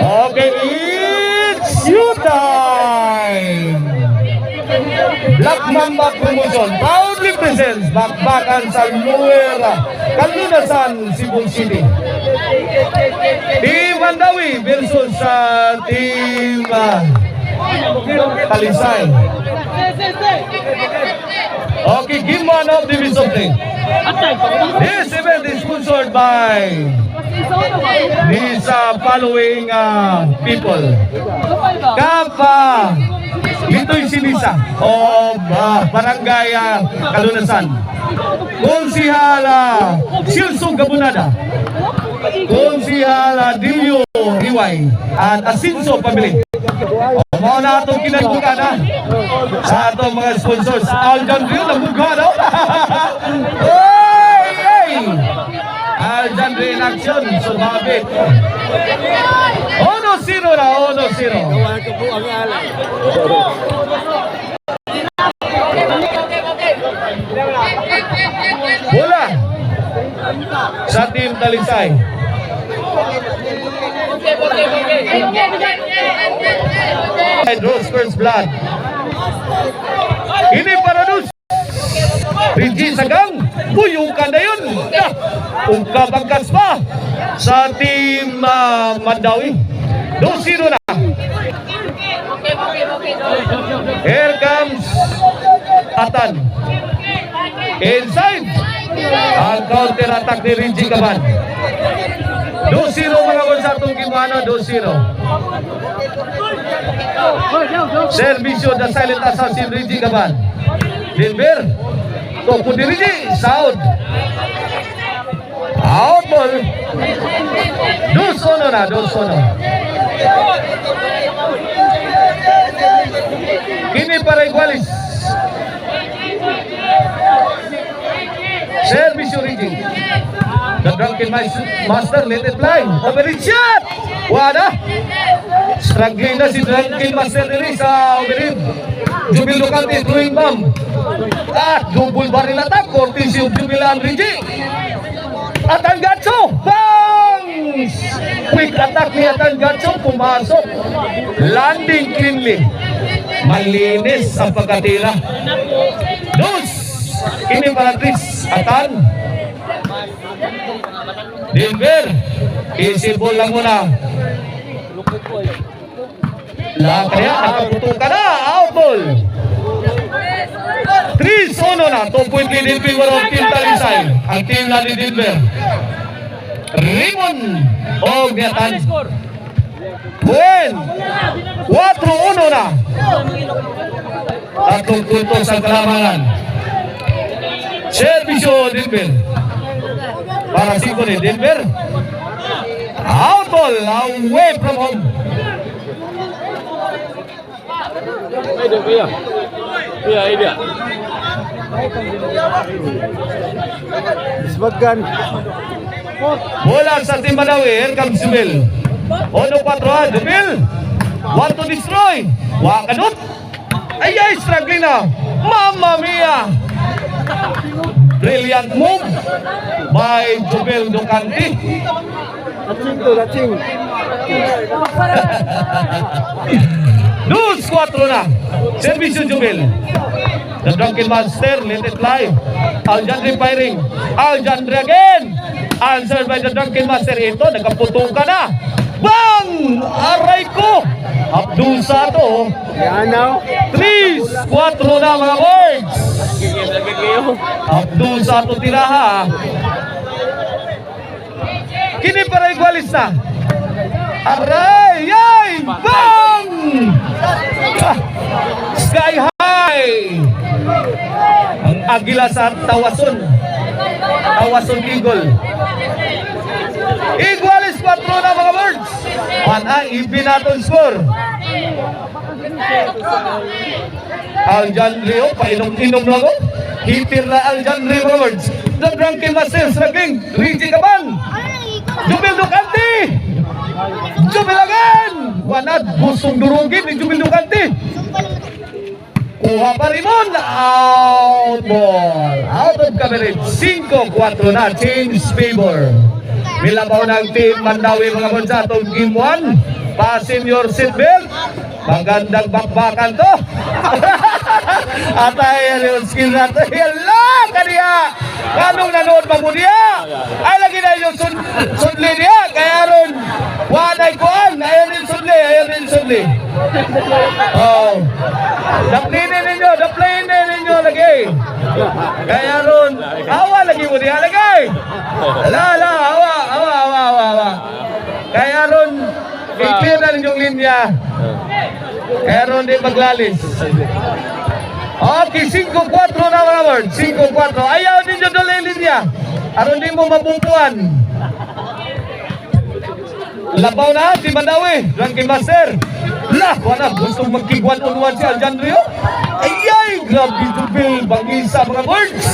Okay, it's you time! Black Mamba Promotion proudly presents Bakbakan sa Luera, Kalunasan, Cebu City. Team Mandawi versus sa Team Talisay. Okay, game 1 of Division 3. This event is sponsored by these following people. Kapa Litoy Sinisa of Barangay Kalunasan. Konsihala Silso Gabunada. Konsihala Dilio Riway at Asinso Family. Mao na itong kinagbukan sa itong mga sponsors. Aljan Rio nagbukan Aljan Rio in action. Sumabit 1-0 na 1-0. Bola sa Team Talisay. Rose first blood. Ini para Dus Rinji Sagang. Buyong ka na yun. Ungkabangkas pa sa Team Mandawi. 2-0 na. Here comes Atan. Inside. Ang counter attack ni Rinji Kaban. 2-0 mga kon sa itong Gimano. 2-0. Servisyo the silent assassin Rinji Kaban. Denver. Topo ni Rinji. Sound. Out ball. 2-1 na. 2-1. Kini para igualis. Servisyo Rinji. The drunken master let it fly. Overhead shot. Wala. Struggling na si drunken master nila sa overhead. Jubil Ducante throwing bomb. Double barrel attack. Courtesy of Jubilan Rinji. At ang Gatso. Bangs! Quick attack ni Atan Gatso. Pumasok. Landing cleanly. Malinis ang pagkatira. Dos. Ini para Tris. Atan. Denver. Easy ball lang muna. Kaya nakaputukan na. Out ball. 3-1 na. 2 point lead in favor of Team Talisay. Ang team na ni Denver. Raymond. Niatan. Buen. 4-1 na. Tatlong punto sa kalamangan. Servisyo Denver. Para 5 ni Denver. Out ball. Away from home. Iya. Disebutkan. Bola sa Team Mandawi. Here comes Jubil. 1-4 Jubil. Want to destroy. Wakanot. Ay, struggling na. Mamma mia. Brilliant move by Jubil Ducante. Racing. 2-4 na. Servisyo Jubil. The drunken master let it fly. Aljandre firing. Aljandre again. Answered by the drunken master. Ito, nagkaputukan na. Bang! Aray ko! Abdul Sato. 3-4 na mga boys. Abdul Sato tiraha. Kini para igualis na. Aray! Yay! Bang! Sky high! Ang agila sa Tawason. Tawason Eagle. Igualis 4 na mga birds. Ang ibinaton score. Aljan Rio, painom-inom lang ako. Hitir na Aljan Rio mga birds. The drunken master struggling. Rinji Kaban. Jubil Ducante. Jubil again. Wanad, gustong durugin ni Jubil Ducante. Kuha pa Rimon. Out ball. Out of coverage. 5-4 na. Change favor. Milabaw ng Team Mandawi mga boys sa atong game 1. Fasten your seatbelt. Magandang bakbakan to. Atay yung skill natin. Yala! Kaniya! Kanong nanood pa mo niya? Ay lagi na yung sudli niya. Kaya ron, wanay kuan. Ayan din sudli. Oh. Daplinin ninyo lagi. Kaya ron, awa lagi mo niya lagi. Awa. Kaya ron, i-clear na ninyong linya. Kaya ron di maglalis. Okay, 5-4 na mga word. 5-4. Ayaw ninyo doon linya. Aron di mo mabungkuan. Labaw na, si Mandawi. Ranking Master. Wala. Gusto mag-1 on 1 si Aljan Rio. Ayay, grabe Jubil. Bangisa mga words.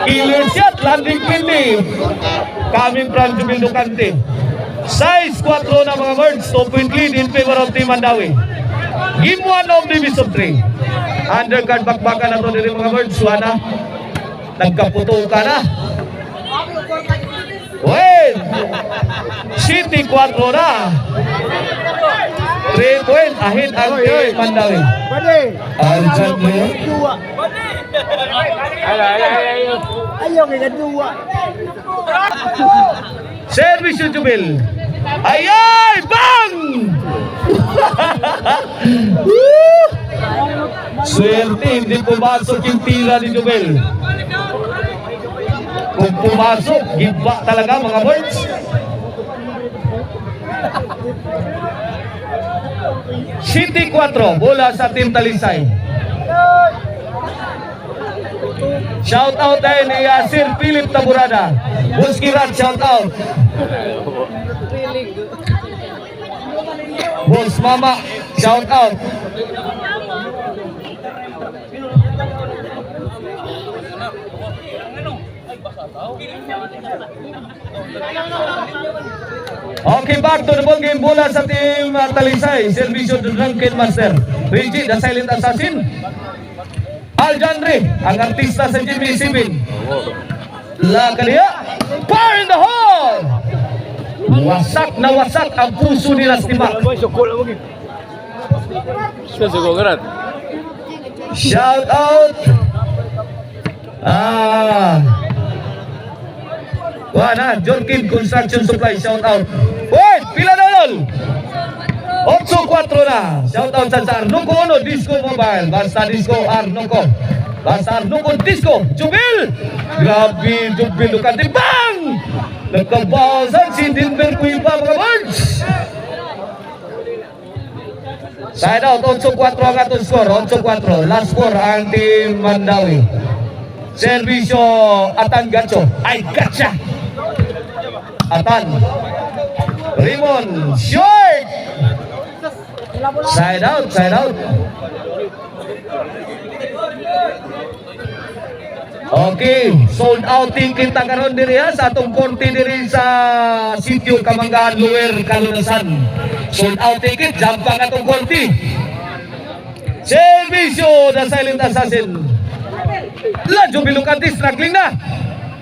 Killer shot, landing cleanly. Coming from Jubil Ducante. Size 4 na mga words. 2-point lead in favor of Team Mandawi. Game 1 of Division 3. Undercard bakbakan na ito din mga words. Wala. Nagkaputo ka na. Well, City 4 na. 3 point ahead ang Team Mandawi. Aljan Rio. Ayaw nga dua. Service yung Jubil. Ayay! Bang! Swerte, hindi pumasok yung tira ni Jubil. Kung pumasok, giba talaga mga boys. City 4, bola sa Team Talisay. Shout out tayo ni Sir Philip Taburada. Buskirat, shout out. Boss Mama, shout out. Okay, back to the ball game. Bola sa Team Talisay. Servisyo to Drunken Master. Reggie, the silent assassin. Aljandre, ang artista sa Jimmy Sibin. La kaniya. Fire in the hole! Wasak na wasak ang puso nila Stimak. Shout out. Jorkin Construction Supply, shout out. Wait, pila na yun? 8-4 na. Shout out sa Arnuco Ono Disco Mobile. Basta Disco Arnuco. Basta Arnuco Disco. Jubil! Grabe, Jubil Ducante. Bang! Nagkabawasan si Denver Cuipa mga birds. Side out, 8-4 ang atong score. 8-4. Last score ang Team Mandawi. Servisyo Atan Gacho. Ay, Gacha! Atan. Rimon. Short! Side out. Okay, sold out tingkit ta karon diri sa atong konti diri sa sitio Kamanggaan Lower Kalunasan. Sold out ticket, jump ang atong konti. Servisyo the silent assassin. Jubil Ducante struggling na.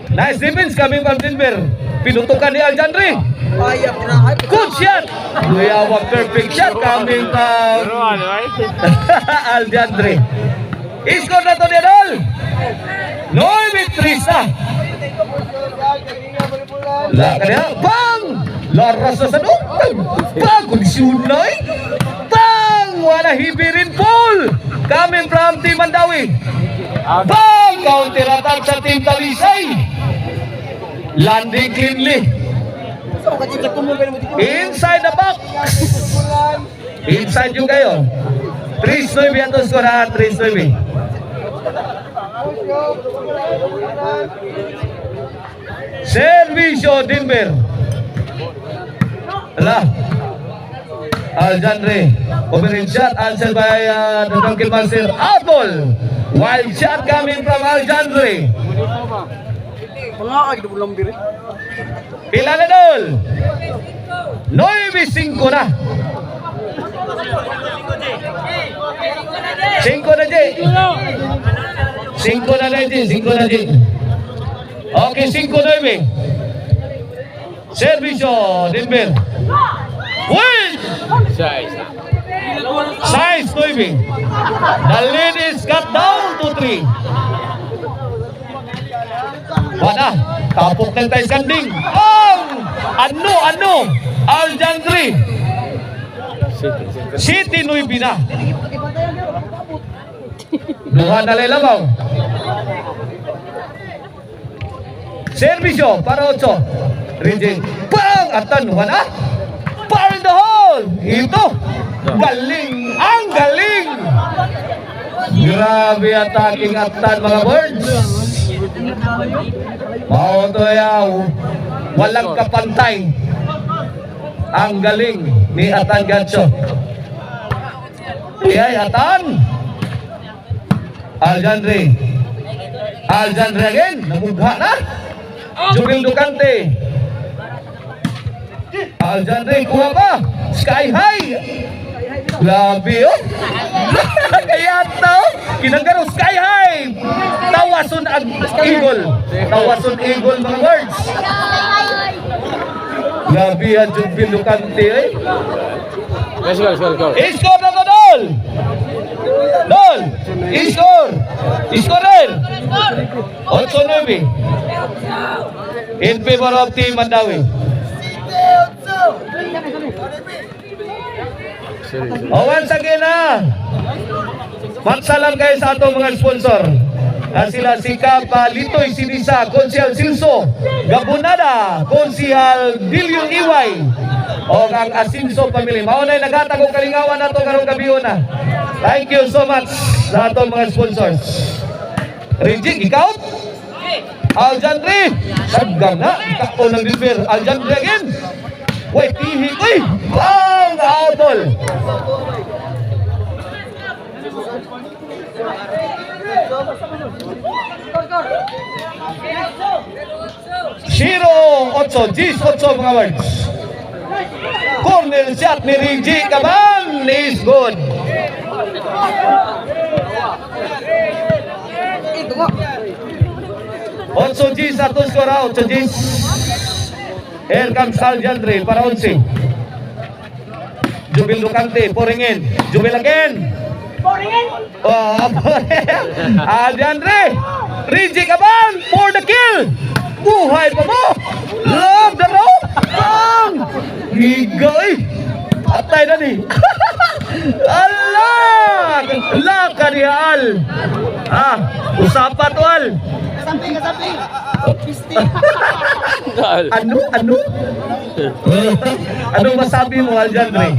Nice defense coming from Denver. Pinutukan ni Aljandre. Good shot. We have a perfect shot coming from Aljandre. Iskor na to ni Adol. 9-3 na. Kaya, bang! Laras na sa doon. Bang! Kondisyon na eh. Bang! Wala hibirin Paul. Coming from Team Mandawi. Bang! Counter attack sa Team Talisay. Landing cleanly. Inside the box. Inside yung kayo. 3-9 ang to score ha. 3-9. Servisyo Denver. Aljandre. Opening shot answered by the Drunken Master. Out ball. Wild shot coming from Aljandre. Pila na dol. 9-5 na. 5 na Jay. 5 na Jay. Okay, 5-9. Servisyo, Denver. Win! Size 9. The lead is cut down to 3. Wala, tapok ng tayo skanding. Oh! Ano? Aljandri. City 9 na. Duha na lalabaw. Servisyo para 8. Rinjing. Bang! Atan, wala. Fire in the hole! Ito! Galing! Ang galing! Grabe attacking Atan, mga birds. Mautoyaw. Walang kapantay. Ang galing ni Atan Gacho. Iyay, Atan. Aljandre again. Namugha na. Jubil Ducante. Aljandre, kuha pa. Sky high. Grabe, oh. Kaya ito, kinanggaro sky high. Tawason ang eagle. Tawason eagle, mga words. Grabe yan, Jubil Ducante, eh. Let's go. Iskor na ko, Dol. Dol, iskor. Iskor rin. 8-9. In favor of Team Mandawi. Once again na. Magsalam kayo sa atong mga sponsor. Sila si Kapa Litoy Sinisa, Konsyal Silso, Gabunada, Konsyal Dilyon Iway, o ang Asinso Family. Maunay nagatag o kalingawan na ito karong gabi na. Thank you so much sa atong mga sponsors. Rijik, ikaw? Aljandre, saggang na. Ikaw ng Denver. Aljandre again. Wait, tihi. Uy! Bang! Outol! Shiro 8, Gis 8 mga words. Corner shot ni Rinji Kaban is good. Otso Gis satu skor out. Gis. Here comes Aljandre para 11. Jubil Ducante pouring in. Jubil again. Oh, Aljandre. Rinji Kaban for the kill. Buhay pa mo. Love the rope. Bang! Higay. Atay na ni. Allah! Laka ni Al. Usapan to Al. Samping. Ano? Anong masabi mo, Aljandre?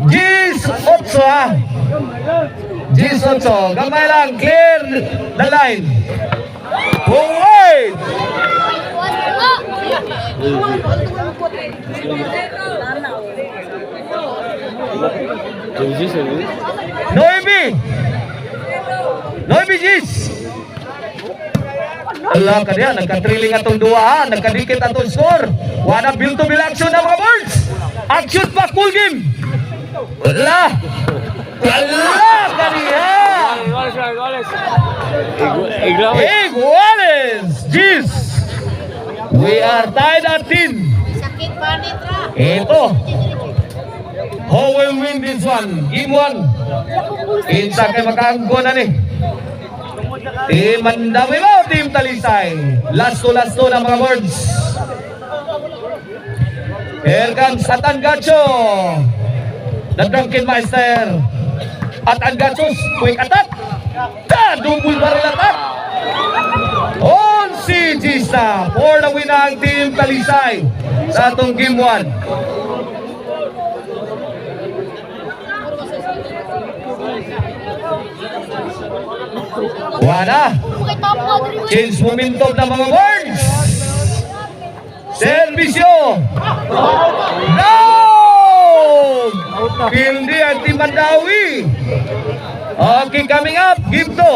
Gis 8 Gis 8. Gamay lang. Clear the line. Wait! Noibi Gis. Allah ka diyan, nagka-trilling atong duwa, nagkadikit atong score. Wala build to build action na mga birds. Action pa, cool game. Allah ka diyan. Iguales. Gis. We are tied at 10. Ito. Who will win this one? Game 1. Kinsa kay makaanggo na ni. Team Mandawi mo, Team Talisay. Last to na mga birds. Here comes Atan Gacho. The Drunken Meister. Atan Gacho's quick attack. Double barrel attack. On si Gisa for the win ang Team Talisay sa atong game 1. Wala. Change momentum ng mga birds. Servisyo. No! Hindi ang Team Mandawi. Okay, coming up. Give to.